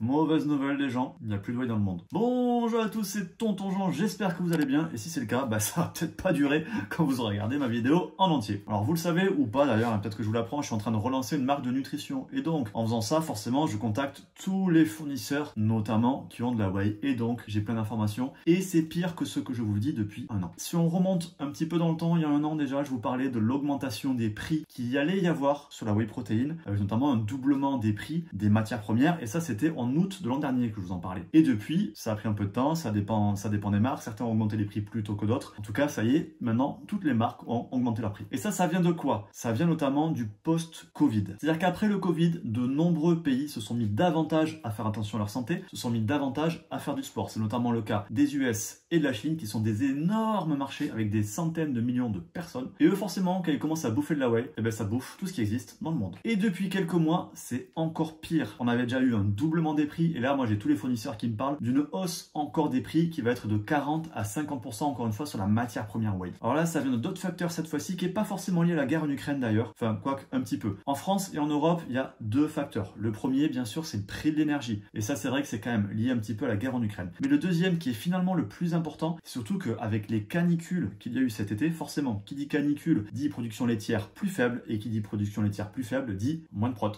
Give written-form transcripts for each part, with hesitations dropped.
Mauvaise nouvelle les gens, il n'y a plus de whey dans le monde. Bonjour à tous, c'est Tonton Jean, j'espère que vous allez bien. Et si c'est le cas, ça va peut-être pas durer quand vous aurez regardé ma vidéo en entier. Alors vous le savez ou pas d'ailleurs, peut-être que je vous l'apprends, je suis en train de relancer une marque de nutrition. Et donc, en faisant ça, forcément, je contacte tous les fournisseurs, notamment, qui ont de la whey. Et donc, j'ai plein d'informations. Et c'est pire que ce que je vous le dis depuis un an. Si on remonte un petit peu dans le temps, il y a un an déjà, je vous parlais de l'augmentation des prix qu'il y allait y avoir sur la whey protéine, avec notamment un doublement des prix des matières premières. Et ça, c'était en août de l'an dernier que je vous en parlais. Et depuis, ça a pris un peu de temps, ça dépend des marques. Certains ont augmenté les prix plus tôt que d'autres. En tout cas, ça y est, maintenant, toutes les marques ont augmenté leurs prix. Et ça vient de quoi? Ça vient notamment du post-Covid. C'est-à-dire qu'après le Covid, de nombreux pays se sont mis davantage à faire attention à leur santé, se sont mis davantage à faire du sport. C'est notamment le cas des US et de la Chine, qui sont des énormes marchés avec des centaines de millions de personnes. Et eux, forcément, quand ils commencent à bouffer de la whey, ça bouffe tout ce qui existe dans le monde. Et depuis quelques mois, c'est encore pire. On avait déjà eu un doublement des prix, et là, moi, j'ai tous les fournisseurs qui me parlent d'une hausse encore des prix qui va être de 40 à 50% encore une fois sur la matière première whey. Alors là, ça vient d'autres facteurs cette fois-ci, qui n'est pas forcément lié à la guerre en Ukraine d'ailleurs, enfin, quoique un petit peu. En France et en Europe, il y a deux facteurs. Le premier, bien sûr, c'est le prix de l'énergie. Et ça, c'est vrai que c'est quand même lié un petit peu à la guerre en Ukraine. Mais le deuxième, qui est finalement le plus important, c'est surtout qu'avec les canicules qu'il y a eu cet été, forcément, qui dit canicule dit production laitière plus faible, et qui dit production laitière plus faible dit moins de prot.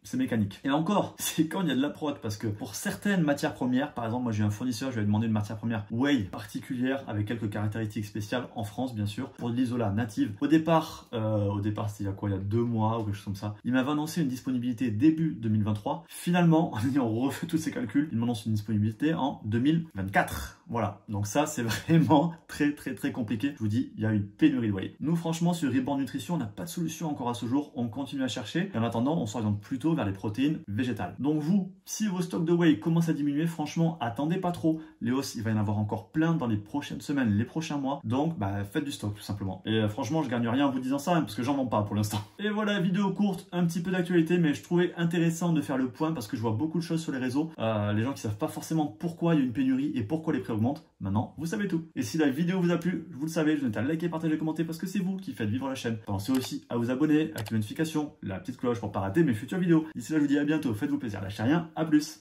C'est mécanique. Et encore, c'est quand il y a de la prod, parce que pour certaines matières premières, par exemple, moi j'ai un fournisseur, je lui ai demandé une matière première whey particulière avec quelques caractéristiques spéciales en France, bien sûr, pour de l'isola native. Au départ, c'était il y a quoi, il y a 2 mois ou quelque chose comme ça. Il m'avait annoncé une disponibilité début 2023. Finalement, en ayant refait tous ces calculs, il m'annonce une disponibilité en 2024. Voilà. Donc ça, c'est vraiment très compliqué. Je vous dis, il y a une pénurie de whey. Nous, franchement, sur Reborn Nutrition, on n'a pas de solution encore à ce jour. On continue à chercher. Et en attendant, on s'oriente plutôt vers les protéines végétales. Donc vous, si vos stocks de whey commencent à diminuer, franchement, attendez pas trop. Les hausses, il va y en avoir encore plein dans les prochaines semaines, les prochains mois. Donc, faites du stock, tout simplement. Et franchement, je gagne rien en vous disant ça, parce que j'en vends pas pour l'instant. Et voilà, vidéo courte, un petit peu d'actualité, mais je trouvais intéressant de faire le point, parce que je vois beaucoup de choses sur les réseaux. Les gens qui savent pas forcément pourquoi il y a une pénurie et pourquoi les prix augmentent. Maintenant, vous savez tout. Et si la vidéo vous a plu, vous le savez, je vous invite à liker, partager, commenter, parce que c'est vous qui faites vivre la chaîne. Pensez aussi à vous abonner, activer les notifications, la petite cloche pour pas rater mes futures vidéos. D'ici là, je vous dis à bientôt, faites-vous plaisir, lâchez rien, à plus.